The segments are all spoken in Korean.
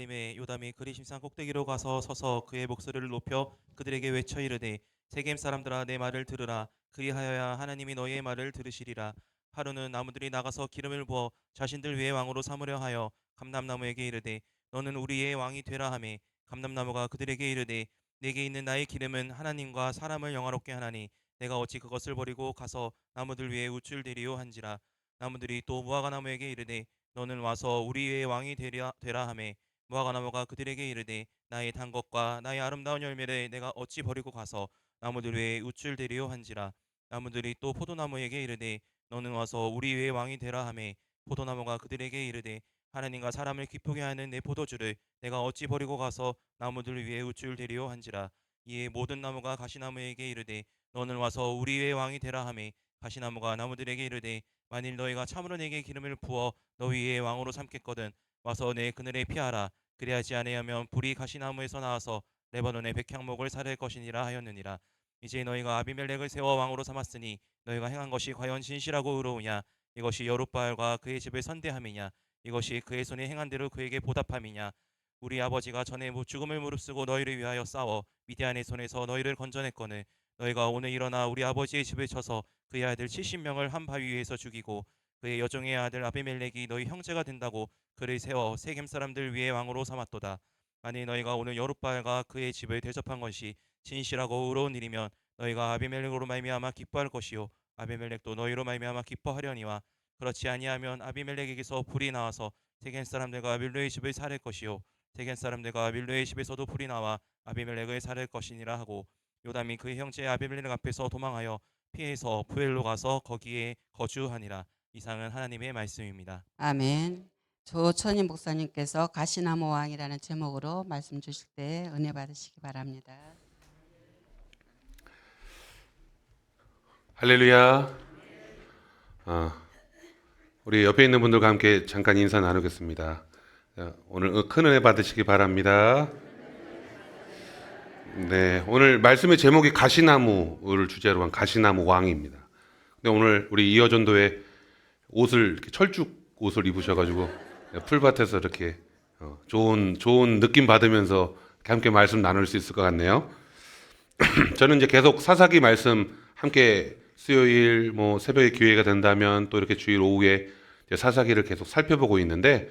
요담이 그리심산 꼭대기로 가서 서서 그의 목소리를 높여 그들에게 외쳐 이르되 세겜 사람들아 내 말을 들으라. 그리하여야 하나님이 너희의 말을 들으시리라. 하루는 나무들이 나가서 기름을 부어 자신들 위에 왕으로 삼으려 하여 감람나무에게 이르되 너는 우리의 왕이 되라 하매 감람나무가 그들에게 이르되 내게 있는 나의 기름은 하나님과 사람을 영화롭게 하나니 내가 어찌 그것을 버리고 가서 나무들 위에 우쭐대리요 한지라. 나무들이 또 무화과나무에게 이르되 너는 와서 우리의 왕이 되라 하매 무화과나무가 그들에게 이르되 나의 단 것과 나의 아름다운 열매를 내가 어찌 버리고 가서 나무들 위에 우쭐대리요 한지라. 나무들이 또 포도나무에게 이르되 너는 와서 우리 위에 왕이 되라 하매 포도나무가 그들에게 이르되 하나님과 사람을 기쁘게 하는 내 포도주를 내가 어찌 버리고 가서 나무들 위에 우쭐대리요 한지라. 이에 모든 나무가 가시나무에게 이르되 너는 와서 우리 위에 왕이 되라 하매 가시나무가 나무들에게 이르되 만일 너희가 참으로 내게 기름을 부어 너희 위에 왕으로 삼겠거든 와서 내 그늘에 피하라. 그리하지 아니하면 불이 가시나무에서 나와서 레바논의 백향목을 사를 것이니라 하였느니라. 이제 너희가 아비멜렉을 세워 왕으로 삼았으니 너희가 행한 것이 과연 진실하고 의로우냐? 이것이 여룻바알과 그의 집을 선대함이냐? 이것이 그의 손에 행한 대로 그에게 보답함이냐? 우리 아버지가 전에 죽음을 무릅쓰고 너희를 위하여 싸워 미디안의 손에서 너희를 건져냈거늘 너희가 오늘 일어나 우리 아버지의 집을 쳐서 그의 아들 70명을 한 바위 위에서 죽이고 그의 여종의 아들 아비멜렉이 너희 형제가 된다고 그를 세워 세겜 사람들 위에 왕으로 삼았도다. 만일 너희가 오늘 여룻바알과 그의 집을 대접한 것이 진실하고 의로운 일이면 너희가 아비멜렉으로 말미암아 기뻐할 것이요 아비멜렉도 너희로 말미암아 기뻐하려니와 그렇지 아니하면 아비멜렉에게서 불이 나와서 세겜 사람들과 밀로의 집을 살릴 것이요 세겜 사람들과 밀로의 집에서도 불이 나와 아비멜렉을 살릴 것이니라 하고 요담이 그의 형제 아비멜렉 앞에서 도망하여 피해서 부엘로 가서 거기에 거주하니라. 이상은 하나님의 말씀입니다. 아멘. 조천희 목사님께서 가시나무 왕이라는 제목으로 말씀 주실 때 은혜 받으시기 바랍니다. 할렐루야. 우리 옆에 있는 분들과 함께 잠깐 인사 나누겠습니다. 오늘 큰 은혜 받으시기 바랍니다. 네, 오늘 말씀의 제목이 가시나무를 주제로 한 가시나무 왕입니다. 근데 오늘 우리 이어전도에 옷을 이렇게 철쭉 옷을 입으셔가지고 풀밭에서 이렇게 좋은 느낌 받으면서 함께 말씀 나눌 수 있을 것 같네요. 저는 이제 계속 사사기 말씀 함께 수요일 새벽에 기회가 된다면 또 이렇게 주일 오후에 사사기를 계속 살펴보고 있는데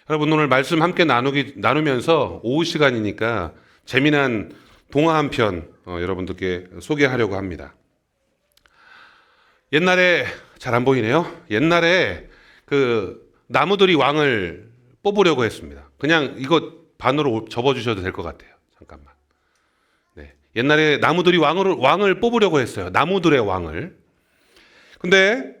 여러분 오늘 말씀 함께 나누면서 오후 시간이니까 재미난 동화 한 편 여러분들께 소개하려고 합니다. 옛날에 잘 안 보이네요. 옛날에 그 나무들이 왕을 뽑으려고 했습니다. 그냥 이거 반으로 접어주셔도 될 것 같아요. 잠깐만. 네. 옛날에 나무들이 왕을 뽑으려고 했어요. 나무들의 왕을. 근데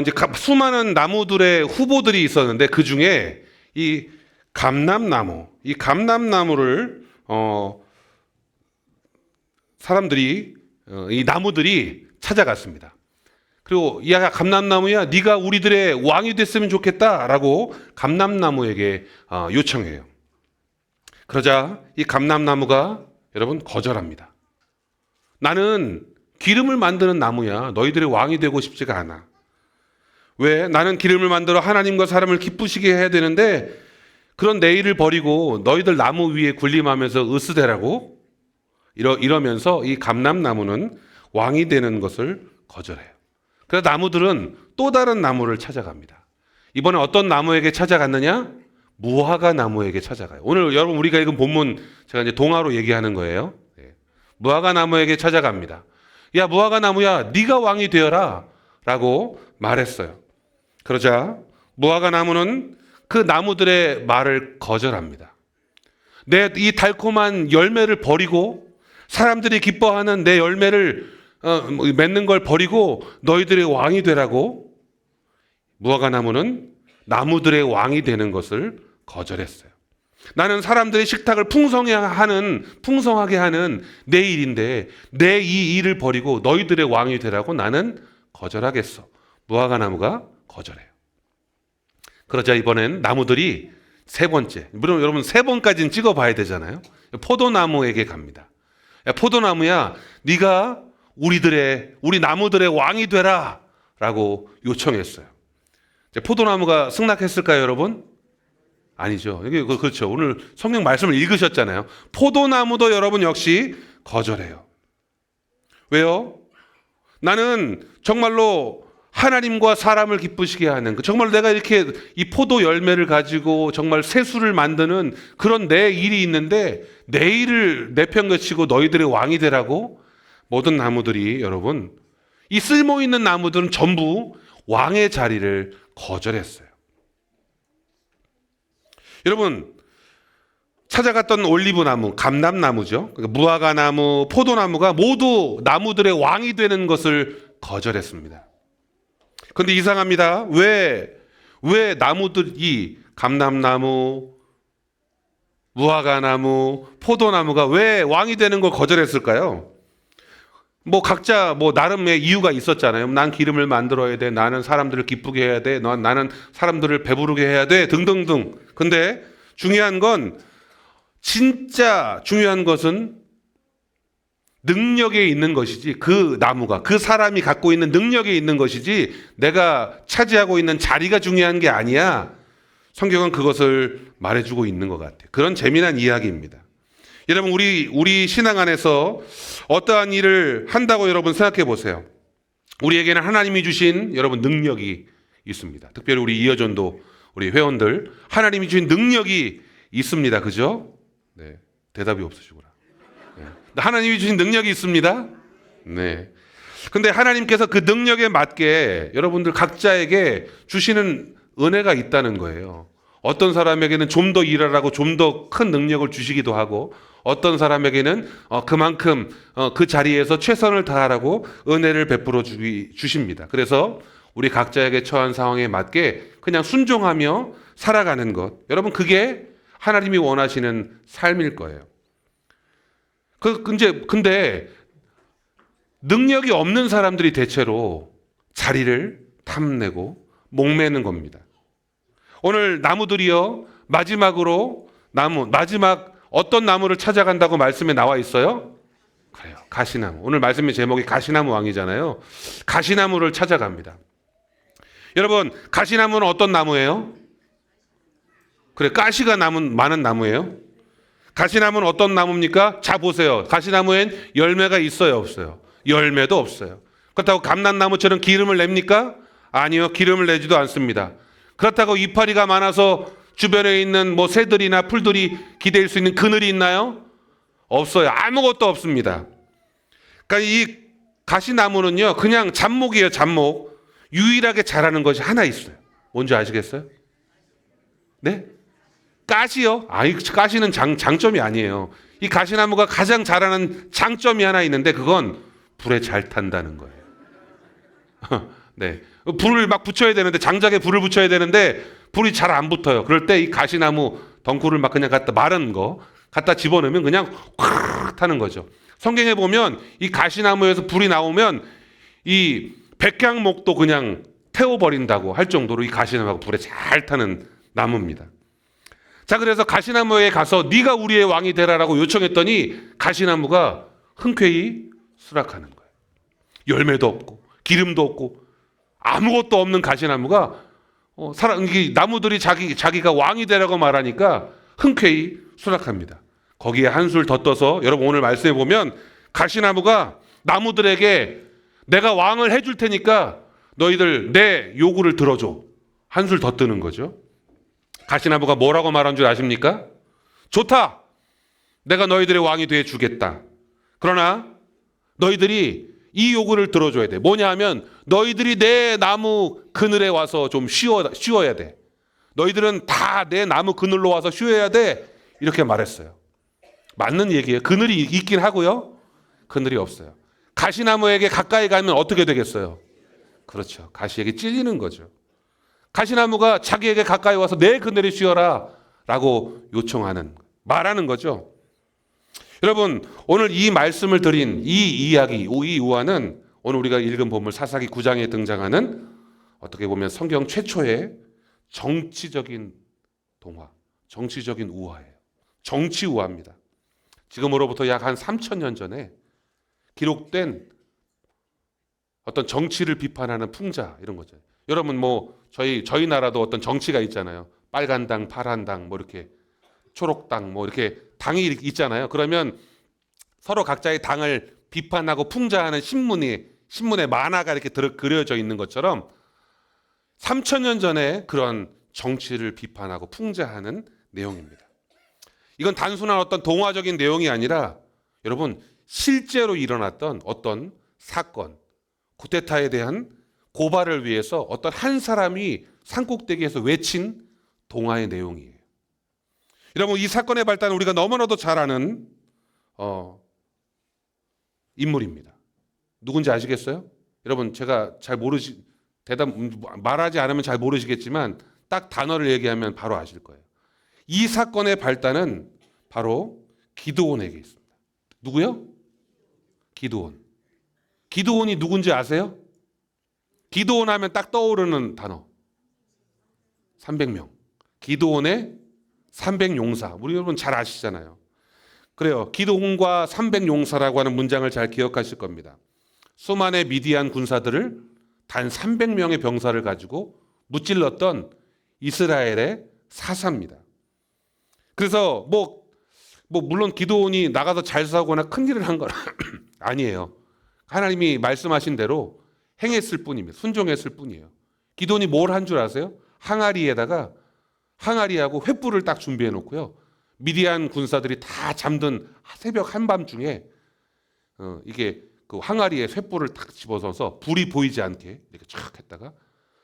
이제 수많은 나무들의 후보들이 있었는데 그 중에 이 감람나무를 사람들이 이 나무들이 찾아갔습니다. 그리고 야 감람나무야 네가 우리들의 왕이 됐으면 좋겠다라고 감람나무에게 요청해요. 그러자 이 감람나무가 여러분 거절합니다. 나는 기름을 만드는 나무야. 너희들의 왕이 되고 싶지가 않아. 왜? 나는 기름을 만들어 하나님과 사람을 기쁘시게 해야 되는데 그런 내 일을 버리고 너희들 나무 위에 군림하면서 으스대라고 이러면서 이 감람나무는 왕이 되는 것을 거절해요. 그래서 나무들은 또 다른 나무를 찾아갑니다. 이번에 어떤 나무에게 찾아갔느냐? 무화과 나무에게 찾아가요. 오늘 여러분 우리가 읽은 본문 제가 이제 동화로 얘기하는 거예요. 무화과 나무에게 찾아갑니다. 야 무화과 나무야 네가 왕이 되어라 라고 말했어요. 그러자 무화과 나무는 그 나무들의 말을 거절합니다. 내 이 달콤한 열매를 버리고 사람들이 기뻐하는 내 열매를 맺는 걸 버리고 너희들의 왕이 되라고 무화과 나무는 나무들의 왕이 되는 것을 거절했어요. 나는 사람들의 식탁을 풍성하게 하는 내 일인데 내 이 일을 버리고 너희들의 왕이 되라고 나는 거절하겠어. 무화과 나무가 거절해요. 그러자 이번엔 나무들이 세 번째, 물론 여러분 세 번까지는 찍어봐야 되잖아요. 포도나무에게 갑니다. 야, 포도나무야 네가 우리 나무들의 왕이 되라 라고 요청했어요. 포도나무가 승낙했을까요 여러분? 아니죠. 이게 그렇죠. 오늘 성경 말씀을 읽으셨잖아요. 포도나무도 여러분 역시 거절해요. 왜요? 나는 정말로 하나님과 사람을 기쁘시게 하는 정말 내가 이렇게 이 포도 열매를 가지고 정말 세수를 만드는 그런 내 일이 있는데 내 일을 내팽개치고 너희들의 왕이 되라고 모든 나무들이 여러분 이 쓸모 있는 나무들은 전부 왕의 자리를 거절했어요. 여러분 찾아갔던 올리브나무, 감람나무죠. 그러니까 무화과나무, 포도나무가 모두 나무들의 왕이 되는 것을 거절했습니다. 그런데 이상합니다. 왜 나무들이 감람나무, 무화과나무, 포도나무가 왜 왕이 되는 걸 거절했을까요? 뭐 각자 뭐 나름의 이유가 있었잖아요. 난 기름을 만들어야 돼. 나는 사람들을 기쁘게 해야 돼. 나는 사람들을 배부르게 해야 돼. 등등등. 근데 중요한 건 진짜 중요한 것은 능력에 있는 것이지 그 나무가 그 사람이 갖고 있는 능력에 있는 것이지 내가 차지하고 있는 자리가 중요한 게 아니야. 성경은 그것을 말해주고 있는 것 같아요. 그런 재미난 이야기입니다. 여러분 우리 신앙 안에서 어떠한 일을 한다고 여러분 생각해 보세요. 우리에게는 하나님이 주신 여러분 능력이 있습니다. 특별히 우리 이어전도 우리 회원들 하나님이 주신 능력이 있습니다. 그죠? 네, 대답이 없으시구나. 네. 하나님이 주신 능력이 있습니다. 네. 근데 하나님께서 그 능력에 맞게 여러분들 각자에게 주시는 은혜가 있다는 거예요. 어떤 사람에게는 좀 더 일하라고 좀 더 큰 능력을 주시기도 하고 어떤 사람에게는 그만큼 그 자리에서 최선을 다하라고 은혜를 베풀어 주십니다. 그래서 우리 각자에게 처한 상황에 맞게 그냥 순종하며 살아가는 것. 여러분 그게 하나님이 원하시는 삶일 거예요. 근데 능력이 없는 사람들이 대체로 자리를 탐내고 목매는 겁니다. 오늘 나무들이요 마지막 어떤 나무를 찾아간다고 말씀에 나와 있어요? 그래요. 가시나무. 오늘 말씀의 제목이 가시나무 왕이잖아요. 가시나무를 찾아갑니다. 여러분 가시나무는 어떤 나무예요? 그래 가시가 많은 나무예요. 가시나무는 어떤 나무입니까? 자 보세요. 가시나무엔 열매가 있어요, 없어요? 열매도 없어요. 그렇다고 감람나무처럼 기름을 냅니까? 아니요, 기름을 내지도 않습니다. 그렇다고 이파리가 많아서 주변에 있는 뭐 새들이나 풀들이 기댈 수 있는 그늘이 있나요? 없어요. 아무것도 없습니다. 그러니까 이 가시나무는요, 그냥 잡목이에요, 잡목. 유일하게 자라는 것이 하나 있어요. 뭔지 아시겠어요? 네? 가시요? 아니, 가시는 장점이 아니에요. 이 가시나무가 가장 잘하는 장점이 하나 있는데 그건 불에 잘 탄다는 거예요. 네. 불을 막 붙여야 되는데 장작에 불을 붙여야 되는데 불이 잘 안 붙어요. 그럴 때 이 가시나무 덩쿨을 막 그냥 마른 거 갖다 집어넣으면 그냥 확 타는 거죠. 성경에 보면 이 가시나무에서 불이 나오면 이 백향목도 그냥 태워버린다고 할 정도로 이 가시나무가 불에 잘 타는 나무입니다. 자, 그래서 가시나무에 가서 네가 우리의 왕이 되라라고 요청했더니 가시나무가 흔쾌히 수락하는 거예요. 열매도 없고 기름도 없고 아무것도 없는 가시나무가 나무들이 자기가 왕이 되라고 말하니까 흔쾌히 수락합니다. 거기에 한술 더 떠서 여러분 오늘 말씀해 보면 가시나무가 나무들에게 내가 왕을 해줄 테니까 너희들 내 요구를 들어줘. 한술 더 뜨는 거죠. 가시나무가 뭐라고 말한 줄 아십니까? 좋다. 내가 너희들의 왕이 돼 주겠다. 그러나 너희들이 이 요구를 들어줘야 돼. 뭐냐 하면 너희들이 내 나무 그늘에 와서 좀 쉬어야 돼. 너희들은 다 내 나무 그늘로 와서 쉬어야 돼. 이렇게 말했어요. 맞는 얘기예요. 그늘이 있긴 하고요. 그늘이 없어요. 가시나무에게 가까이 가면 어떻게 되겠어요? 그렇죠. 가시에게 찔리는 거죠. 가시나무가 자기에게 가까이 와서 내 그늘에 쉬어라 라고 말하는 거죠. 여러분 오늘 이 말씀을 드린 이 이야기, 이 우화는 오늘 우리가 읽은 본문 사사기 9장에 등장하는 어떻게 보면 성경 최초의 정치적인 동화, 정치적인 우화예요. 정치 우화입니다. 지금으로부터 약 한 3,000년 전에 기록된 어떤 정치를 비판하는 풍자 이런 거죠. 여러분 뭐 저희 나라도 어떤 정치가 있잖아요. 빨간 당, 파란 당, 뭐 이렇게 초록당, 뭐 이렇게 당이 있잖아요. 그러면 서로 각자의 당을 비판하고 풍자하는 신문에 만화가 이렇게 그려져 있는 것처럼 3,000년 전에 그런 정치를 비판하고 풍자하는 내용입니다. 이건 단순한 어떤 동화적인 내용이 아니라 여러분 실제로 일어났던 어떤 사건, 쿠데타에 대한 고발을 위해서 어떤 한 사람이 산꼭대기에서 외친 동화의 내용이에요. 여러분 이 사건의 발단은 우리가 너무나도 잘 아는 인물입니다. 누군지 아시겠어요? 여러분 제가 잘 말하지 않으면 잘 모르시겠지만 딱 단어를 얘기하면 바로 아실 거예요. 이 사건의 발단은 바로 기드온에게 있습니다. 누구요? 기드온. 기드온이 누군지 아세요? 기드온 하면 딱 떠오르는 단어. 300명. 기드온의 300용사. 우리 여러분 잘 아시잖아요. 그래요. 기드온과 300용사라고 하는 문장을 잘 기억하실 겁니다. 수많은 미디안 군사들을 단 300명의 병사를 가지고 무찔렀던 이스라엘의 사사입니다. 그래서 물론 기드온이 나가서 잘 싸우거나 큰 일을 한 건 아니에요. 하나님이 말씀하신 대로 행했을 뿐입니다. 순종했을 뿐이에요. 기드온이 뭘 한 줄 아세요? 항아리하고 횃불을 딱 준비해 놓고요. 미디안 군사들이 다 잠든 새벽 한밤중에 이게 그 항아리에 횃불을 탁 집어서서 불이 보이지 않게 이렇게 쫙 했다가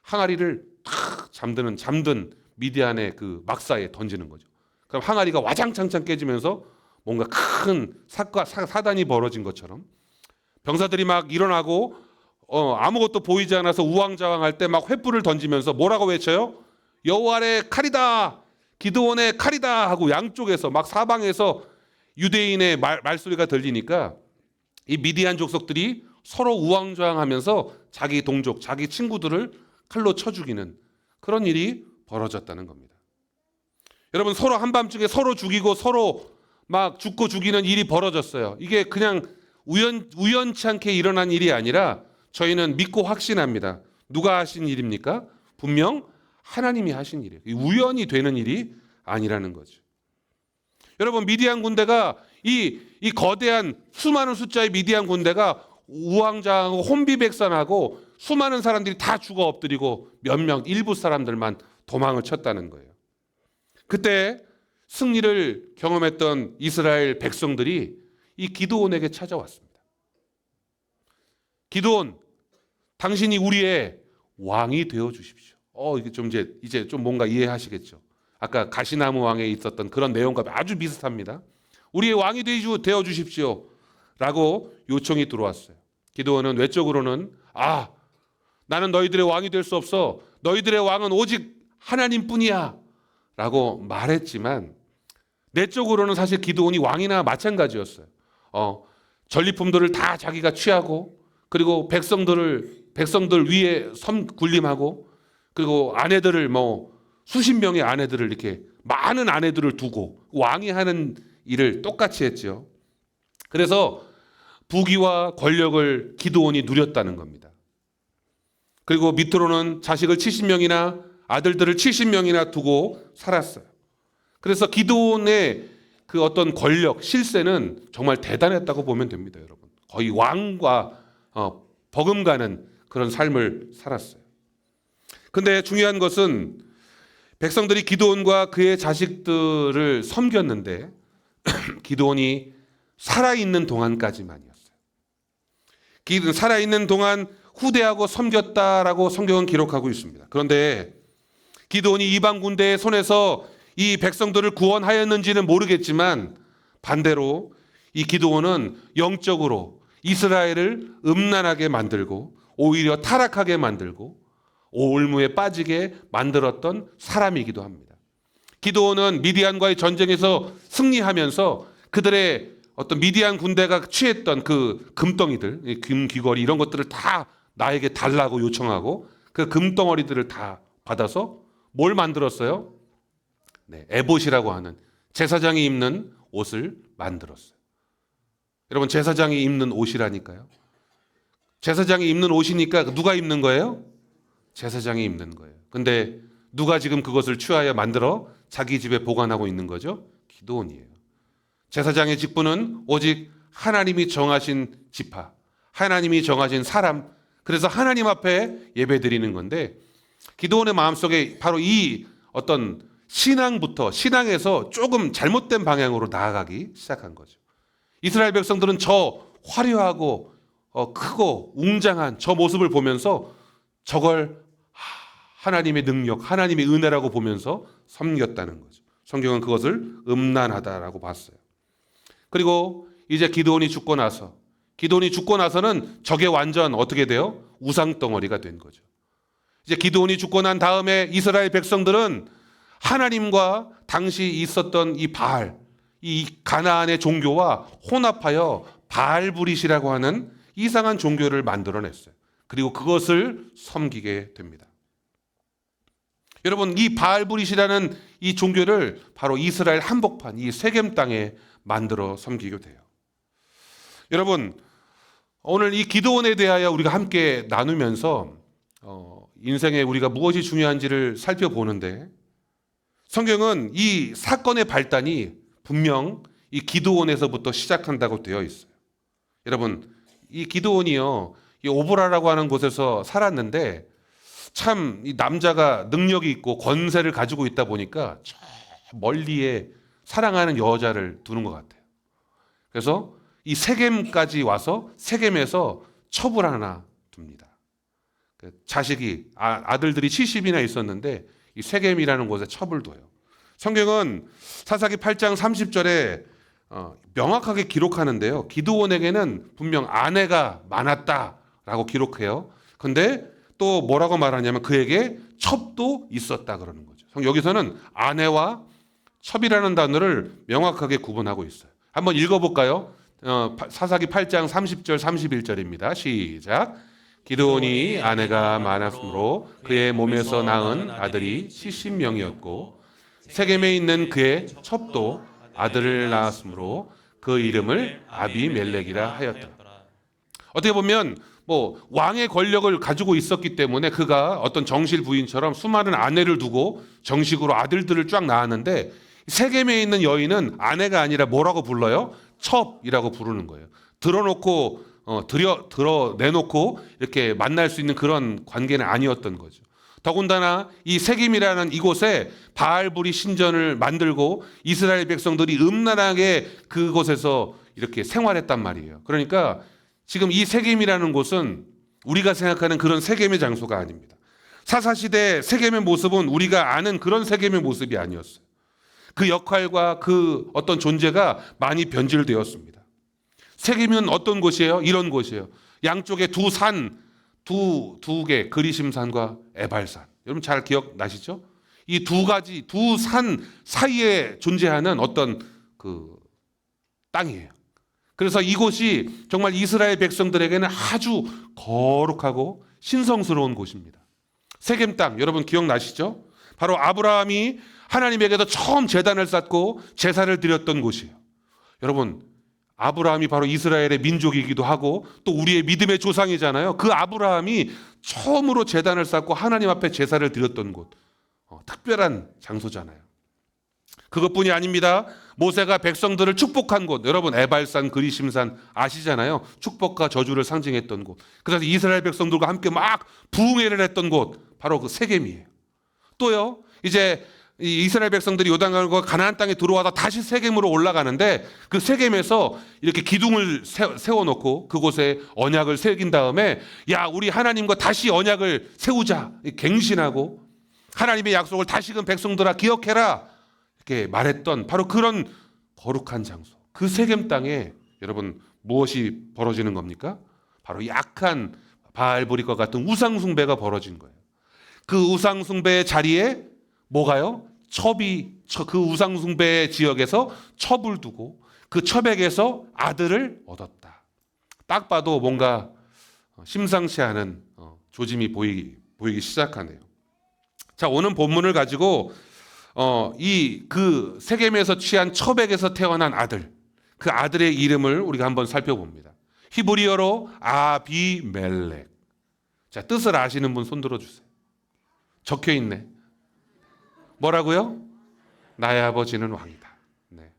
항아리를 탁 잠든 미디안의 그 막사에 던지는 거죠. 그럼 항아리가 와장창창 깨지면서 뭔가 큰 사단이 벌어진 것처럼 병사들이 막 일어나고 아무것도 보이지 않아서 우왕좌왕할 때 막 횃불을 던지면서 뭐라고 외쳐요? 여호와의 칼이다, 기드온의 칼이다 하고 양쪽에서 막 사방에서 유대인의 말소리가 들리니까 이 미디안 족속들이 서로 우왕좌왕하면서 자기 동족, 자기 친구들을 칼로 쳐 죽이는 그런 일이 벌어졌다는 겁니다. 여러분 서로 한밤중에 서로 죽이고 서로 막 죽고 죽이는 일이 벌어졌어요. 이게 그냥 우연치 않게 일어난 일이 아니라 저희는 믿고 확신합니다. 누가 하신 일입니까? 분명 하나님이 하신 일이에요. 우연히 되는 일이 아니라는 거죠. 여러분 미디안 군대가 이 거대한 수많은 숫자의 미디안 군대가 우왕좌왕하고 혼비백산하고 수많은 사람들이 다 죽어 엎드리고 일부 사람들만 도망을 쳤다는 거예요. 그때 승리를 경험했던 이스라엘 백성들이 이 기드온에게 찾아왔습니다. 기드온, 당신이 우리의 왕이 되어 주십시오. 이게 좀 이제 좀 뭔가 이해하시겠죠. 아까 가시나무 왕에 있었던 그런 내용과 아주 비슷합니다. 우리의 왕이 되어 주십시오. 라고 요청이 들어왔어요. 기드온은 외적으로는 나는 너희들의 왕이 될 수 없어. 너희들의 왕은 오직 하나님뿐이야. 라고 말했지만 내적으로는 사실 기드온이 왕이나 마찬가지였어요. 전리품들을 다 자기가 취하고 그리고 백성들 위에 군림하고 그리고 아내들을 수십 명의 아내들을 이렇게 많은 아내들을 두고 왕이 하는 일을 똑같이 했죠. 그래서 부귀와 권력을 기드온이 누렸다는 겁니다. 그리고 밑으로는 자식을 70명이나 아들들을 70명이나 두고 살았어요. 그래서 기드온의 그 어떤 권력, 실세는 정말 대단했다고 보면 됩니다, 여러분. 거의 왕과 버금가는 그런 삶을 살았어요. 근데 중요한 것은 백성들이 기드온과 그의 자식들을 섬겼는데 기드온이 살아있는 동안까지만이었어요. 살아있는 동안 후대하고 섬겼다라고 성경은 기록하고 있습니다. 그런데 기드온이 이방 군대의 손에서 이 백성들을 구원하였는지는 모르겠지만 반대로 이 기드온은 영적으로 이스라엘을 음란하게 만들고 오히려 타락하게 만들고 올무에 빠지게 만들었던 사람이기도 합니다. 기드온은 미디안과의 전쟁에서 승리하면서 그들의 어떤 미디안 군대가 취했던 그 금덩이들, 금귀걸이 이런 것들을 다 나에게 달라고 요청하고 그 금덩어리들을 다 받아서 뭘 만들었어요? 에봇이라고 하는 제사장이 입는 옷을 만들었어요. 여러분 제사장이 입는 옷이라니까요. 제사장이 입는 옷이니까 누가 입는 거예요? 제사장이 입는 거예요. 근데 누가 지금 그것을 취하여 만들어 자기 집에 보관하고 있는 거죠? 기드온이에요. 제사장의 직분은 오직 하나님이 정하신 지파, 하나님이 정하신 사람, 그래서 하나님 앞에 예배드리는 건데, 기드온의 마음속에 바로 이 어떤 신앙에서 조금 잘못된 방향으로 나아가기 시작한 거죠. 이스라엘 백성들은 저 화려하고 크고 웅장한 저 모습을 보면서 저걸 하나님의 능력, 하나님의 은혜라고 보면서 섬겼다는 거죠. 성경은 그것을 음란하다라고 봤어요. 그리고 이제 기드온이 죽고 나서는 저게 완전 어떻게 돼요? 우상덩어리가 된 거죠. 이제 기드온이 죽고 난 다음에 이스라엘 백성들은 하나님과 당시 있었던 이 바알, 이 가나안의 종교와 혼합하여 바알브릿이라고 하는 이상한 종교를 만들어냈어요. 그리고 그것을 섬기게 됩니다. 여러분, 이 바알브릿이라는 이 종교를 바로 이스라엘 한복판, 이 세겜 땅에 만들어 섬기게 돼요. 여러분, 오늘 이 기드온에 대하여 우리가 함께 나누면서 인생에 우리가 무엇이 중요한지를 살펴보는데, 성경은 이 사건의 발단이 분명 이 기드온에서부터 시작한다고 되어 있어요. 여러분, 이 기드온이요, 이 오보라라고 하는 곳에서 살았는데 참 이 남자가 능력이 있고 권세를 가지고 있다 보니까 저 멀리에 사랑하는 여자를 두는 것 같아요. 그래서 이 세겜까지 와서 세겜에서 첩을 하나 둡니다. 자식이 아들들이 70이나 있었는데 이 세겜이라는 곳에 첩을 둬요. 성경은 사사기 8장 30절에 명확하게 기록하는데요. 기드온에게는 분명 아내가 많았다라고 기록해요. 근데 또 뭐라고 말하냐면 그에게 첩도 있었다 그러는 거죠. 여기서는 아내와 첩이라는 단어를 명확하게 구분하고 있어요. 한번 읽어볼까요? 사사기 8장 30절 31절입니다. 시작. 기드온이 아내가 많았으므로 그의 몸에서 낳은 아들이 70명이었고 세겜에 있는 그의 첩도 아들을 낳았으므로 그 이름을 아비멜렉이라 하였다. 어떻게 보면 왕의 권력을 가지고 있었기 때문에 그가 어떤 정실 부인처럼 수많은 아내를 두고 정식으로 아들들을 쫙 낳았는데, 세겜에 있는 여인은 아내가 아니라 뭐라고 불러요? 첩이라고 부르는 거예요. 드러내놓고 이렇게 만날 수 있는 그런 관계는 아니었던 거죠. 더군다나 이 세겜이라는 이곳에 바알브리 신전을 만들고 이스라엘 백성들이 음란하게 그곳에서 이렇게 생활했단 말이에요. 그러니까 지금 이 세겜이라는 곳은 우리가 생각하는 그런 세겜의 장소가 아닙니다. 사사시대 세겜의 모습은 우리가 아는 그런 세겜의 모습이 아니었어요. 그 역할과 그 어떤 존재가 많이 변질되었습니다. 세겜은 어떤 곳이에요? 이런 곳이에요. 양쪽에 두 개, 그리심산과 에발산. 여러분 잘 기억나시죠? 이 두 산 사이에 존재하는 어떤 그 땅이에요. 그래서 이곳이 정말 이스라엘 백성들에게는 아주 거룩하고 신성스러운 곳입니다. 세겜 땅, 여러분 기억나시죠? 바로 아브라함이 하나님에게서 처음 제단을 쌓고 제사를 드렸던 곳이에요. 여러분, 아브라함이 바로 이스라엘의 민족이기도 하고 또 우리의 믿음의 조상이잖아요. 그 아브라함이 처음으로 제단을 쌓고 하나님 앞에 제사를 드렸던 곳, 특별한 장소잖아요. 그것뿐이 아닙니다. 모세가 백성들을 축복한 곳, 여러분 에발산, 그리심산 아시잖아요. 축복과 저주를 상징했던 곳. 그래서 이스라엘 백성들과 함께 막 부흥회를 했던 곳, 바로 그 세겜이에요. 또요, 이제 이스라엘 백성들이 요단강과 가나안 땅에 들어와서 다시 세겜으로 올라가는데 그 세겜에서 이렇게 기둥을 세워놓고 그곳에 언약을 새긴 다음에 야, 우리 하나님과 다시 언약을 세우자 갱신하고 하나님의 약속을 다시금 백성들아 기억해라 이렇게 말했던 바로 그런 거룩한 장소, 그 세겜 땅에 여러분 무엇이 벌어지는 겁니까? 바로 약한 바알브릿과 같은 우상숭배가 벌어진 거예요. 그 우상숭배의 자리에 뭐가요? 그 우상숭배 지역에서 첩을 두고 그 첩에게서 아들을 얻었다. 딱 봐도 뭔가 심상치 않은 조짐이 보이기 시작하네요. 자, 오늘 본문을 가지고 그 세겜에서 취한 첩에게서 태어난 아들, 그 아들의 이름을 우리가 한번 살펴봅니다. 히브리어로 아비멜렉. 자, 뜻을 아시는 분 손 들어주세요. 적혀 있네. 뭐라고요? 나의 아버지는 왕이다. 네.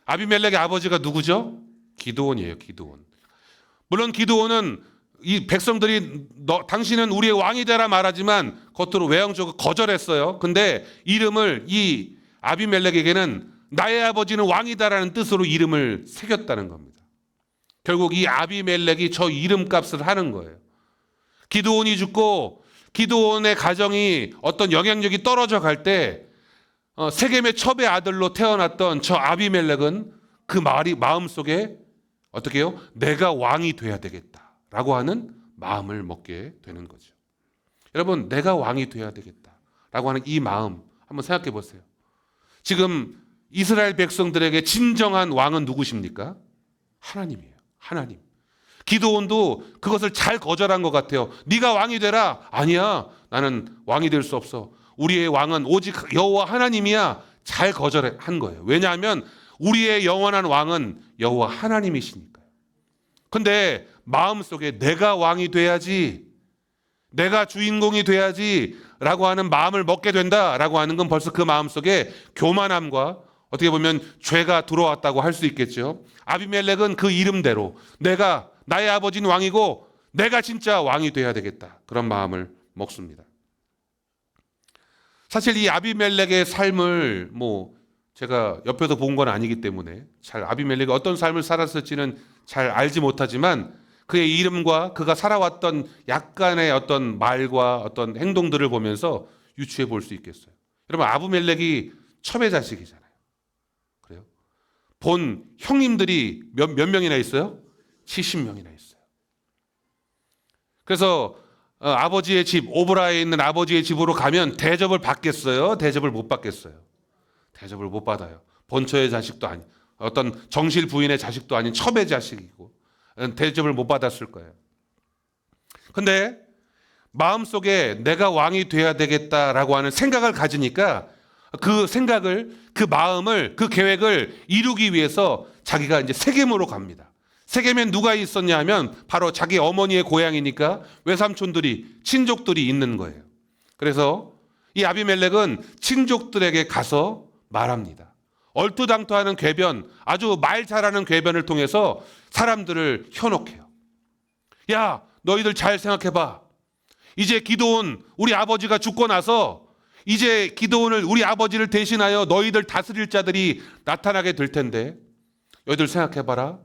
아비멜렉의 아버지가 누구죠? 기드온이에요. 기드온. 물론 기드온은 이 백성들이 당신은 우리의 왕이 되라 말하지만 겉으로 외형적으로 거절했어요. 근데 이름을 이 아비멜렉에게는 나의 아버지는 왕이다라는 뜻으로 이름을 새겼다는 겁니다. 결국 이 아비멜렉이 저 이름값을 하는 거예요. 기드온이 죽고 기드온의 가정이 어떤 영향력이 떨어져 갈 때 세겜의 첩의 아들로 태어났던 저 아비멜렉은 그 마음속에 어떻게 해요? 내가 왕이 돼야 되겠다라고 하는 마음을 먹게 되는 거죠. 여러분, 내가 왕이 돼야 되겠다라고 하는 이 마음 한번 생각해 보세요. 지금 이스라엘 백성들에게 진정한 왕은 누구십니까? 하나님이에요. 하나님. 기드온도 그것을 잘 거절한 것 같아요. 네가 왕이 되라. 아니야, 나는 왕이 될 수 없어. 우리의 왕은 오직 여호와 하나님이야. 잘 거절한 거예요. 왜냐하면 우리의 영원한 왕은 여호와 하나님이시니까요. 근데 마음속에 내가 왕이 돼야지, 내가 주인공이 돼야지 라고 하는 마음을 먹게 된다라고 하는 건 벌써 그 마음속에 교만함과 어떻게 보면 죄가 들어왔다고 할 수 있겠죠. 아비멜렉은 그 이름대로 나의 아버지는 왕이고 내가 진짜 왕이 돼야 되겠다, 그런 마음을 먹습니다. 사실 이 아비멜렉의 삶을 제가 옆에서 본 건 아니기 때문에 잘 아비멜렉이 어떤 삶을 살았을지는 잘 알지 못하지만 그의 이름과 그가 살아왔던 약간의 어떤 말과 어떤 행동들을 보면서 유추해 볼 수 있겠어요. 여러분, 아비멜렉이 첩의 자식이잖아요. 그래요? 본 형님들이 몇 명이나 있어요? 70명이나 있어요. 그래서 아버지의 집, 오브라에 있는 아버지의 집으로 가면 대접을 받겠어요? 대접을 못 받겠어요? 대접을 못 받아요. 본처의 자식도 아닌, 어떤 정실 부인의 자식도 아닌 첩의 자식이고 대접을 못 받았을 거예요. 근데 마음속에 내가 왕이 돼야 되겠다라고 하는 생각을 가지니까 그 생각을, 그 마음을, 그 계획을 이루기 위해서 자기가 이제 세겜으로 갑니다. 세겜에 누가 있었냐 하면 바로 자기 어머니의 고향이니까 외삼촌들이, 친족들이 있는 거예요. 그래서 이 아비멜렉은 친족들에게 가서 말합니다. 얼토당토하는 궤변, 아주 말 잘하는 궤변을 통해서 사람들을 현혹해요. 야, 너희들 잘 생각해봐. 이제 기드온, 우리 아버지가 죽고 나서 이제 기드온을, 우리 아버지를 대신하여 너희들 다스릴 자들이 나타나게 될 텐데 너희들 생각해봐라.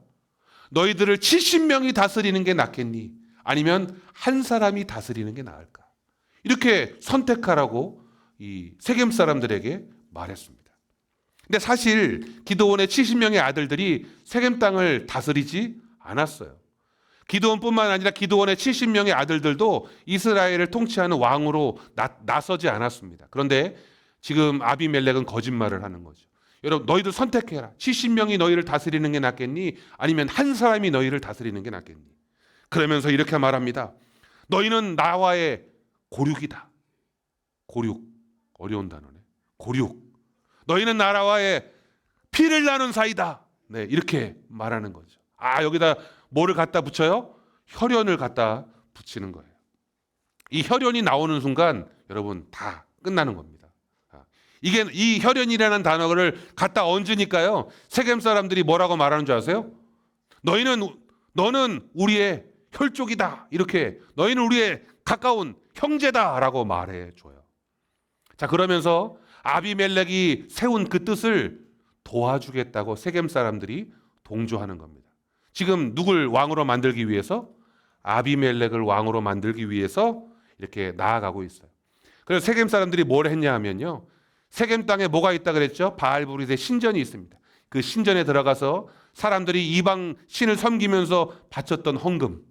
너희들을 70명이 다스리는 게 낫겠니? 아니면 한 사람이 다스리는 게 나을까? 이렇게 선택하라고 이 세겜 사람들에게 말했습니다. 근데 사실 기드온의 70명의 아들들이 세겜 땅을 다스리지 않았어요. 기드온뿐만 아니라 기드온의 70명의 아들들도 이스라엘을 통치하는 왕으로 나서지 않았습니다. 그런데 지금 아비멜렉은 거짓말을 하는 거죠. 여러분, 너희들 선택해라. 70명이 너희를 다스리는 게 낫겠니? 아니면 한 사람이 너희를 다스리는 게 낫겠니? 그러면서 이렇게 말합니다. 너희는 나와의 고륙이다. 고륙. 어려운 단어네. 고륙. 너희는 나라와의 피를 나눈 사이다. 네, 이렇게 말하는 거죠. 여기다 뭐를 갖다 붙여요? 혈연을 갖다 붙이는 거예요. 이 혈연이 나오는 순간 여러분 다 끝나는 겁니다. 이게 이 혈연이라는 단어를 갖다 얹으니까요, 세겜 사람들이 뭐라고 말하는 줄 아세요? 너는 우리의 혈족이다. 이렇게 너희는 우리의 가까운 형제다라고 말해줘요. 자, 그러면서 아비멜렉이 세운 그 뜻을 도와주겠다고 세겜 사람들이 동조하는 겁니다. 지금 누굴 왕으로 만들기 위해서? 아비멜렉을 왕으로 만들기 위해서 이렇게 나아가고 있어요. 그래서 세겜 사람들이 뭘 했냐 하면요, 세겜 땅에 뭐가 있다 그랬죠? 바알브릿의 신전이 있습니다. 그 신전에 들어가서 사람들이 이방 신을 섬기면서 바쳤던 헌금,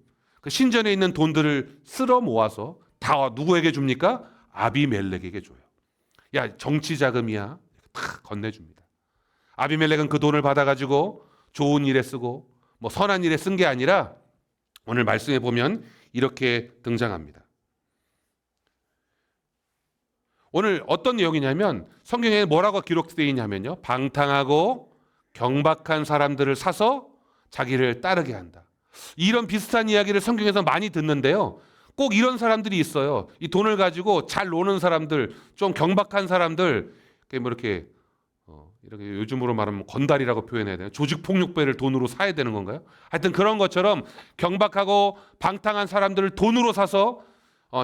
그 신전에 있는 돈들을 쓸어 모아서 다 누구에게 줍니까? 아비멜렉에게 줘요. 야, 정치 자금이야. 탁 건네줍니다. 아비멜렉은 그 돈을 받아가지고 좋은 일에 쓰고 선한 일에 쓴 게 아니라 오늘 말씀에 보면 이렇게 등장합니다. 오늘 어떤 내용이냐면 성경에 뭐라고 기록되어 있냐면요, 방탕하고 경박한 사람들을 사서 자기를 따르게 한다. 이런 비슷한 이야기를 성경에서 많이 듣는데요, 꼭 이런 사람들이 있어요. 이 돈을 가지고 잘 노는 사람들, 좀 경박한 사람들, 이렇게 이렇게 요즘으로 말하면 건달이라고 표현해야 되나요? 조직폭력배를 돈으로 사야 되는 건가요? 하여튼 그런 것처럼 경박하고 방탕한 사람들을 돈으로 사서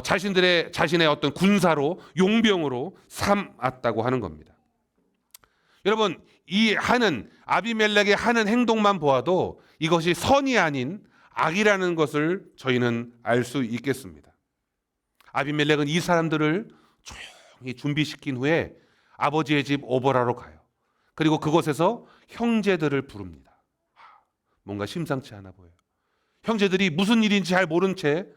자신의 어떤 군사로, 용병으로 삼았다고 하는 겁니다. 여러분, 이 아비멜렉의 하는 행동만 보아도 이것이 선이 아닌 악이라는 것을 저희는 알 수 있겠습니다. 아비멜렉은 이 사람들을 조용히 준비시킨 후에 아버지의 집 오보라로 가요. 그리고 그곳에서 형제들을 부릅니다. 뭔가 심상치 않아 보여요. 형제들이 무슨 일인지 잘 모른 채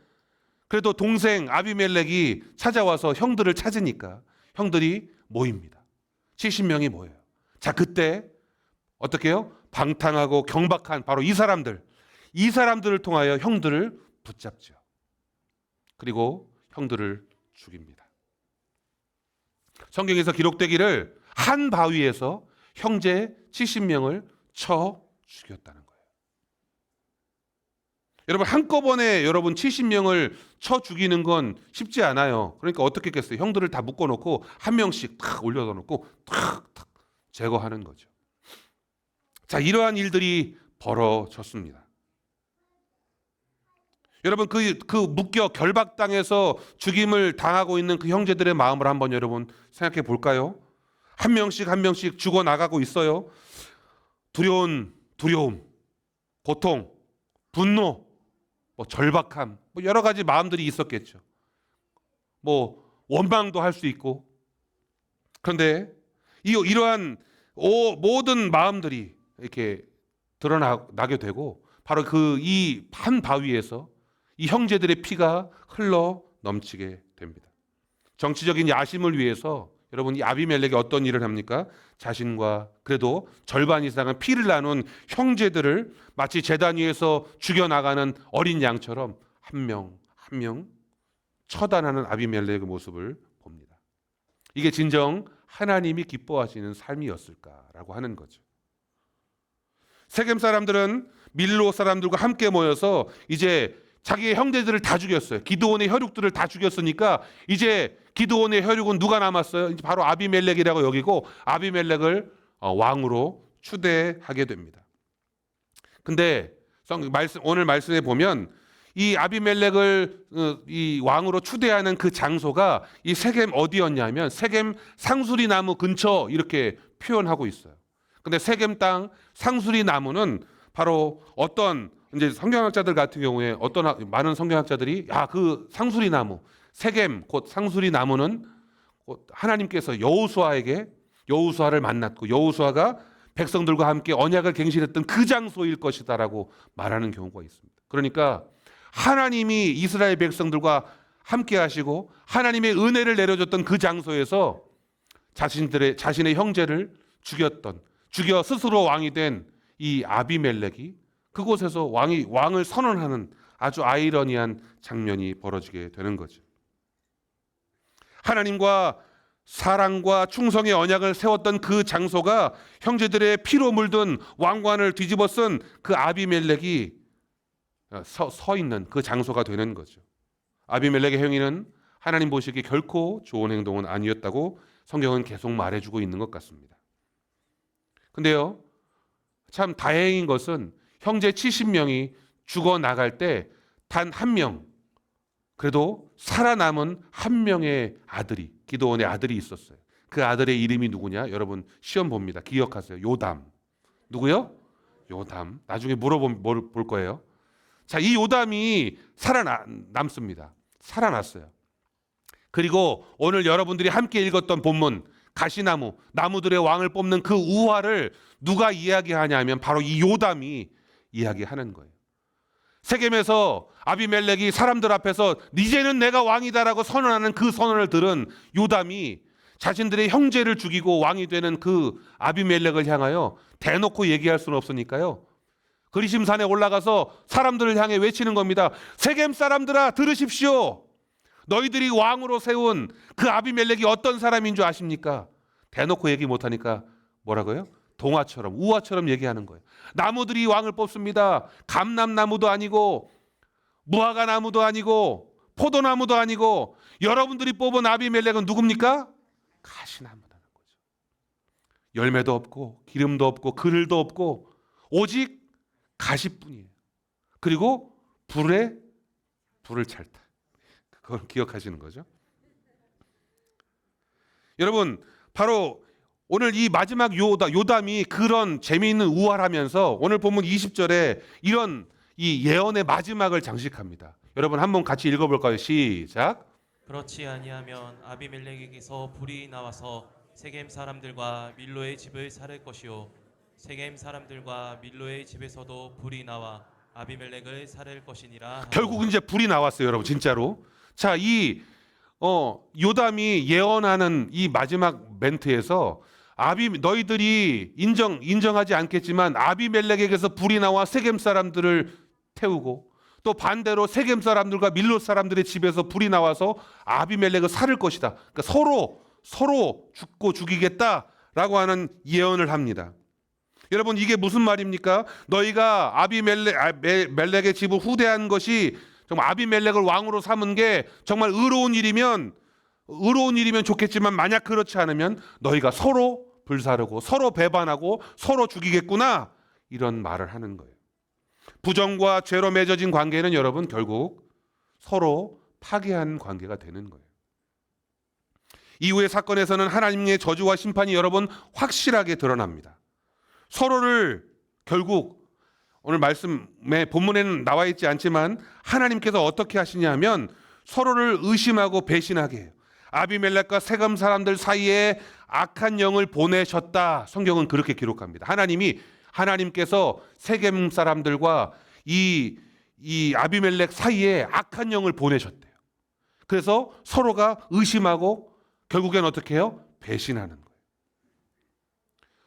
그래도 동생 아비멜렉이 찾아와서 형들을 찾으니까 형들이 모입니다. 70명이 모여요. 자, 그때 어떻게 해요? 방탕하고 경박한 바로 이 사람들을 통하여 형들을 붙잡죠. 그리고 형들을 죽입니다. 성경에서 기록되기를 한 바위에서 형제 70명을 쳐 죽였다는 거예요. 여러분, 한꺼번에 70명을 쳐 죽이는 건 쉽지 않아요. 그러니까 어떻게 했겠어요? 형들을 다 묶어놓고 한 명씩 탁 올려다 놓고 탁 제거하는 거죠. 자, 이러한 일들이 벌어졌습니다. 여러분, 그 묶여 결박당해서 죽임을 당하고 있는 그 형제들의 마음을 한번 여러분 생각해 볼까요? 한 명씩 죽어 나가고 있어요. 두려움, 고통, 분노, 절박함, 여러 가지 마음들이 있었겠죠. 원망도 할 수 있고. 그런데 이러한 모든 마음들이 이렇게 드러나게 되고 바로 이 한 바위에서 이 형제들의 피가 흘러 넘치게 됩니다. 정치적인 야심을 위해서 여러분, 이 아비멜렉이 어떤 일을 합니까? 자신과 그래도 절반 이상은 피를 나눈 형제들을 마치 제단 위에서 죽여나가는 어린 양처럼 한 명 한 명 처단하는 아비멜렉의 모습을 봅니다. 이게 진정 하나님이 기뻐하시는 삶이었을까라고 하는 거죠. 세겜 사람들은 밀로 사람들과 함께 모여서 이제 자기의 형제들을 다 죽였어요. 기드온의 혈육들을 다 죽였으니까 이제 기드온의 혈육은 누가 남았어요? 이제 바로 아비멜렉이라고 여기고 아비멜렉을 왕으로 추대하게 됩니다. 근데 오늘 말씀에 보면 이 아비멜렉을 이 왕으로 추대하는 그 장소가 이 세겜 어디였냐면 세겜 상수리 나무 근처 이렇게 표현하고 있어요. 근데 세겜 땅 상수리 나무는 바로 어떤 이제 성경학자들 같은 경우에 많은 성경학자들이 그 상수리 나무 세겜 곧 상수리 나무는 곧 하나님께서 여호수아를 만났고 여호수아가 백성들과 함께 언약을 갱신했던 그 장소일 것이다라고 말하는 경우가 있습니다. 그러니까 하나님이 이스라엘 백성들과 함께 하시고 하나님의 은혜를 내려줬던 그 장소에서 자신의 형제를 죽여 스스로 왕이 된 이 아비멜렉이 그곳에서 왕을 선언하는 아주 아이러니한 장면이 벌어지게 되는 거죠. 하나님과 사랑과 충성의 언약을 세웠던 그 장소가 형제들의 피로 물든 왕관을 뒤집어 쓴 그 아비멜렉이 서 있는 그 장소가 되는 거죠. 아비멜렉의 행위는 하나님 보시기에 결코 좋은 행동은 아니었다고 성경은 계속 말해주고 있는 것 같습니다. 근데요, 참 다행인 것은 형제 70명이 죽어나갈 때 단 한 명, 그래도 살아남은 한 명의 기드온의 아들이 있었어요. 그 아들의 이름이 누구냐? 여러분 시험 봅니다. 기억하세요. 요담. 누구요? 요담. 나중에 볼 거예요. 자, 이 요담이 살아남습니다. 살아났어요. 그리고 오늘 여러분들이 함께 읽었던 본문 가시나무, 나무들의 왕을 뽑는 그 우화를 누가 이야기하냐면 바로 이 요담이 이야기하는 거예요. 세겜에서 아비멜렉이 사람들 앞에서 이제는 내가 왕이다라고 선언하는 그 선언을 들은 요담이 자신들의 형제를 죽이고 왕이 되는 그 아비멜렉을 향하여 대놓고 얘기할 수는 없으니까요. 그리심산에 올라가서 사람들을 향해 외치는 겁니다. 세겜 사람들아 들으십시오. 너희들이 왕으로 세운 그 아비멜렉이 어떤 사람인 줄 아십니까? 대놓고 얘기 못하니까 뭐라고요? 동화처럼 우화처럼 얘기하는 거예요. 나무들이 왕을 뽑습니다. 감람나무도 아니고 무화과 나무도 아니고 포도나무도 아니고 여러분들이 뽑은 아비멜렉은 누굽니까? 가시나무라는 거죠. 열매도 없고 기름도 없고 그늘도 없고 오직 가시뿐이에요. 그리고 불을 찰다. 그걸 기억하시는 거죠. 여러분, 바로 오늘 이 마지막 요담이 그런 재미있는 우화하면서 오늘 본문 20절에 이런 이 예언의 마지막을 장식합니다. 여러분 한번 같이 읽어볼까요? 시작. 그렇지 아니하면 아비멜렉에게서 불이 나와서 세겜 사람들과 밀로의 집을 살을 것이요 세겜 사람들과 밀로의 집에서도 불이 나와 아비멜렉을 살을 것이니라 하고. 결국 이제 불이 나왔어요, 여러분 진짜로. 자, 이 요담이 예언하는 이 마지막 멘트에서 너희들이 인정하지 않겠지만 아비멜렉에게서 불이 나와 세겜 사람들을 태우고 또 반대로 세겜 사람들과 밀로 사람들의 집에서 불이 나와서 아비멜렉을 살을 것이다. 그러니까 서로 죽고 죽이겠다라고 하는 예언을 합니다. 여러분 이게 무슨 말입니까? 너희가 아비멜렉의 집을 후대한 것이 정말 아비멜렉을 왕으로 삼은 게 정말 의로운 일이면 좋겠지만 만약 그렇지 않으면 너희가 서로 불사르고 서로 배반하고 서로 죽이겠구나 이런 말을 하는 거예요. 부정과 죄로 맺어진 관계는 여러분 결국 서로 파괴한 관계가 되는 거예요. 이후의 사건에서는 하나님의 저주와 심판이 여러분 확실하게 드러납니다. 서로를 결국 오늘 말씀의 본문에는 나와 있지 않지만 하나님께서 어떻게 하시냐면 서로를 의심하고 배신하게 해요. 아비멜렉과 세겜 사람들 사이에 악한 영을 보내셨다. 성경은 그렇게 기록합니다. 하나님께서 세겜 사람들과 이 아비멜렉 사이에 악한 영을 보내셨대요. 그래서 서로가 의심하고 결국엔 어떻게 해요? 배신하는 거예요.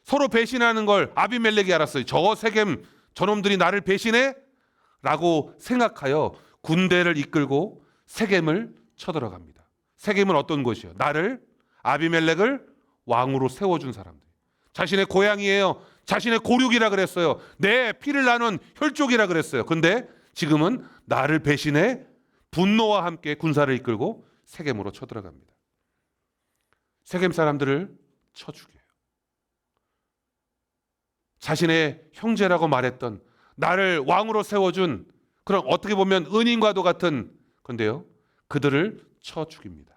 서로 배신하는 걸 아비멜렉이 알았어요. 저놈들이 나를 배신해? 라고 생각하여 군대를 이끌고 세겜을 쳐들어갑니다. 세겜은 어떤 곳이요? 아비멜렉을 왕으로 세워준 사람들. 자신의 고향이에요. 자신의 고륙이라 그랬어요. 내 피를 나눈 혈족이라 그랬어요. 근데 지금은 나를 배신해 분노와 함께 군사를 이끌고 세겜으로 쳐들어갑니다. 세겜 사람들을 쳐 죽여요. 자신의 형제라고 말했던 나를 왕으로 세워준 그런 어떻게 보면 은인과도 같은 건데요. 그들을 쳐 죽입니다.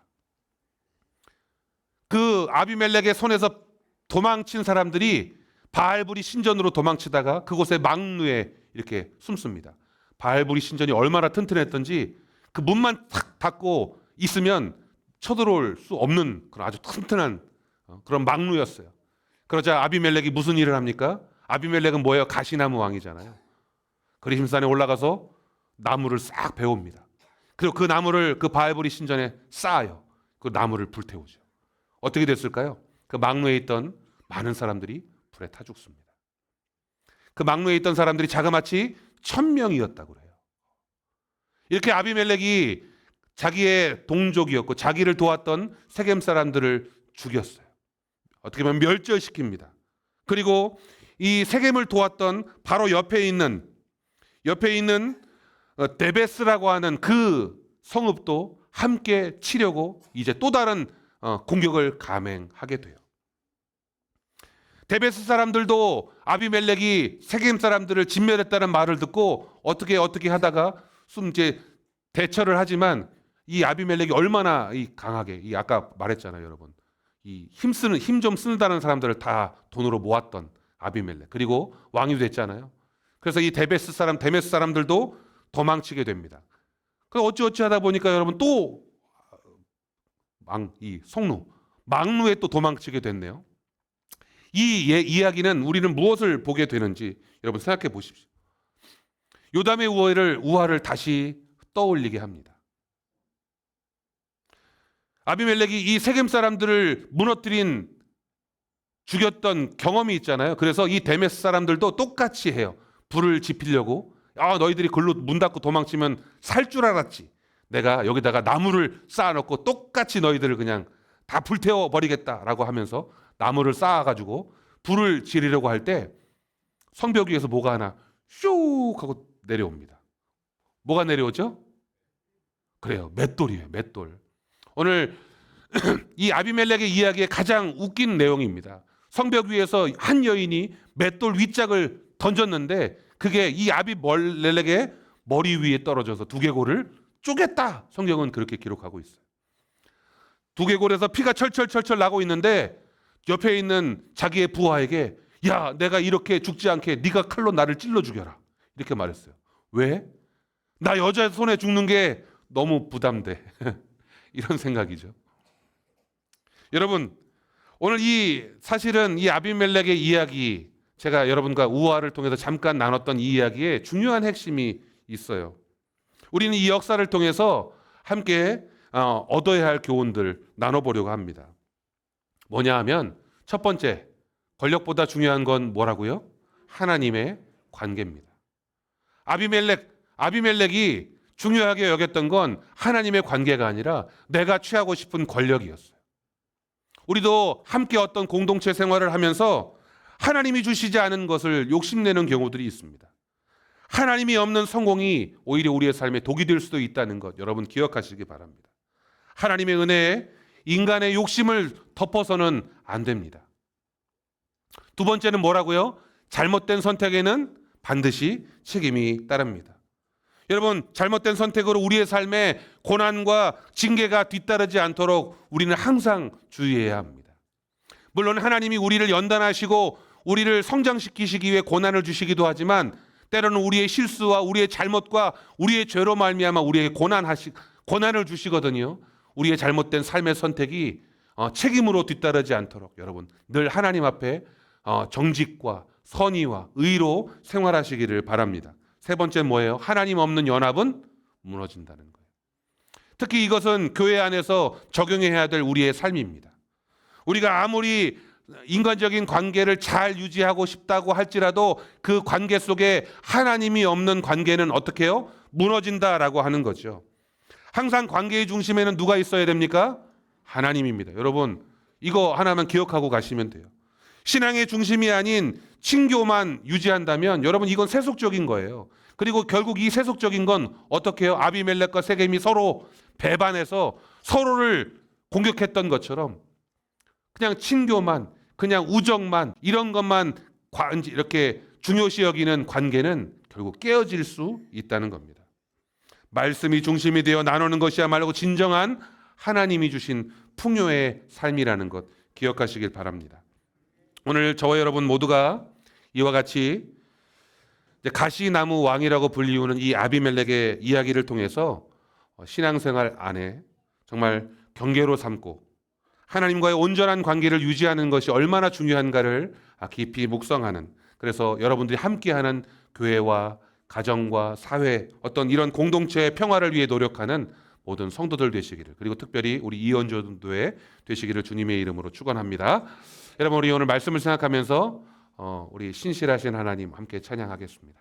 그 아비멜렉의 손에서 도망친 사람들이 바알불이 신전으로 도망치다가 그곳의 망루에 이렇게 숨습니다. 바알불이 신전이 얼마나 튼튼했던지 그 문만 탁 닫고 있으면 쳐들어올 수 없는 그런 아주 튼튼한 그런 망루였어요. 그러자 아비멜렉이 무슨 일을 합니까? 아비멜렉은 뭐예요? 가시나무 왕이잖아요. 그리심산에 올라가서 나무를 싹 베옵니다. 그리고 그 나무를 그 바알불이 신전에 쌓아요. 그 나무를 불태우죠. 어떻게 됐을까요? 그 망루에 있던 많은 사람들이 불에 타 죽습니다. 그 망루에 있던 사람들이 자그마치 1000명이었다고 해요. 이렇게 아비멜렉이 자기의 동족이었고 자기를 도왔던 세겜 사람들을 죽였어요. 어떻게 보면 멸절시킵니다. 그리고 이 세겜을 도왔던 바로 옆에 있는 데베스라고 하는 그 성읍도 함께 치려고 이제 또 다른 공격을 감행하게 돼요. 데베스 사람들도 아비멜렉이 세겜 사람들을 진멸했다는 말을 듣고 어떻게 하다가 이제 대처를 하지만 이 아비멜렉이 얼마나 강하게 아까 말했잖아요, 여러분. 힘 좀 쓴다는 사람들을 다 돈으로 모았던 아비멜렉. 그리고 왕이 됐잖아요. 그래서 이 데메스 사람들도 도망치게 됩니다. 그 어찌 하다 보니까 여러분 또 망루에 또 도망치게 됐네요. 이 이야기는 우리는 무엇을 보게 되는지 여러분 생각해 보십시오. 요담의 우화를 다시 떠올리게 합니다. 아비멜렉이 이 세겜 사람들을 죽였던 경험이 있잖아요. 그래서 이 데메스 사람들도 똑같이 해요. 불을 지피려고 너희들이 글로 문 닫고 도망치면 살 줄 알았지. 내가 여기다가 나무를 쌓아놓고 똑같이 너희들을 그냥 다 불태워 버리겠다라고 하면서 나무를 쌓아가지고 불을 지르려고 할 때 성벽 위에서 뭐가 하나 슉 하고 내려옵니다. 뭐가 내려오죠? 그래요. 맷돌이에요. 맷돌. 오늘 이 아비멜렉의 이야기의 가장 웃긴 내용입니다. 성벽 위에서 한 여인이 맷돌 윗짝을 던졌는데 그게 이 아비멜렉의 머리 위에 떨어져서 두개골을 쪼갰다. 성경은 그렇게 기록하고 있어요. 두개골에서 피가 철철철철 나고 있는데 옆에 있는 자기의 부하에게 야, 내가 이렇게 죽지 않게 네가 칼로 나를 찔러 죽여라. 이렇게 말했어요. 왜? 나 여자 손에 죽는 게 너무 부담돼. 이런 생각이죠. 여러분, 오늘 사실은 이 아비멜렉의 이야기, 제가 여러분과 우화를 통해서 잠깐 나눴던 이 이야기에 중요한 핵심이 있어요. 우리는 이 역사를 통해서 함께 얻어야 할 교훈들 나눠보려고 합니다. 뭐냐 하면 첫 번째, 권력보다 중요한 건 뭐라고요? 하나님의 관계입니다. 아비멜렉이 중요하게 여겼던 건 하나님의 관계가 아니라 내가 취하고 싶은 권력이었어요. 우리도 함께 어떤 공동체 생활을 하면서 하나님이 주시지 않은 것을 욕심내는 경우들이 있습니다. 하나님이 없는 성공이 오히려 우리의 삶에 독이 될 수도 있다는 것 여러분 기억하시기 바랍니다. 하나님의 은혜에 인간의 욕심을 덮어서는 안 됩니다. 두 번째는 뭐라고요? 잘못된 선택에는 반드시 책임이 따릅니다. 여러분, 잘못된 선택으로 우리의 삶에 고난과 징계가 뒤따르지 않도록 우리는 항상 주의해야 합니다. 물론 하나님이 우리를 연단하시고 우리를 성장시키시기 위해 고난을 주시기도 하지만 때로는 우리의 실수와 우리의 잘못과 우리의 죄로 말미암아 우리에게 고난을 주시거든요. 우리의 잘못된 삶의 선택이 책임으로 뒤따르지 않도록 여러분 늘 하나님 앞에 정직과 선의와 의로 생활하시기를 바랍니다. 세 번째는 뭐예요? 하나님 없는 연합은 무너진다는 거예요. 특히 이것은 교회 안에서 적용해야 될 우리의 삶입니다. 우리가 아무리 인간적인 관계를 잘 유지하고 싶다고 할지라도 그 관계 속에 하나님이 없는 관계는 어떻게 해요? 무너진다라고 하는 거죠. 항상 관계의 중심에는 누가 있어야 됩니까? 하나님입니다. 여러분, 이거 하나만 기억하고 가시면 돼요. 신앙의 중심이 아닌 친교만 유지한다면 여러분 이건 세속적인 거예요. 그리고 결국 이 세속적인 건 어떻게 해요? 아비멜렉과 세겜이 서로 배반해서 서로를 공격했던 것처럼 그냥 친교만, 그냥 우정만 이런 것만 이렇게 중요시 여기는 관계는 결국 깨어질 수 있다는 겁니다. 말씀이 중심이 되어 나누는 것이야말로 진정한 하나님이 주신 풍요의 삶이라는 것 기억하시길 바랍니다. 오늘 저와 여러분 모두가 이와 같이 가시나무 왕이라고 불리우는 이 아비멜렉의 이야기를 통해서 신앙생활 안에 정말 경계로 삼고 하나님과의 온전한 관계를 유지하는 것이 얼마나 중요한가를 깊이 묵상하는, 그래서 여러분들이 함께하는 교회와 가정과 사회 어떤 이런 공동체의 평화를 위해 노력하는 모든 성도들 되시기를, 그리고 특별히 우리 이원조도회 되시기를 주님의 이름으로 축원합니다. 여러분, 우리 오늘 말씀을 생각하면서 우리 신실하신 하나님 함께 찬양하겠습니다.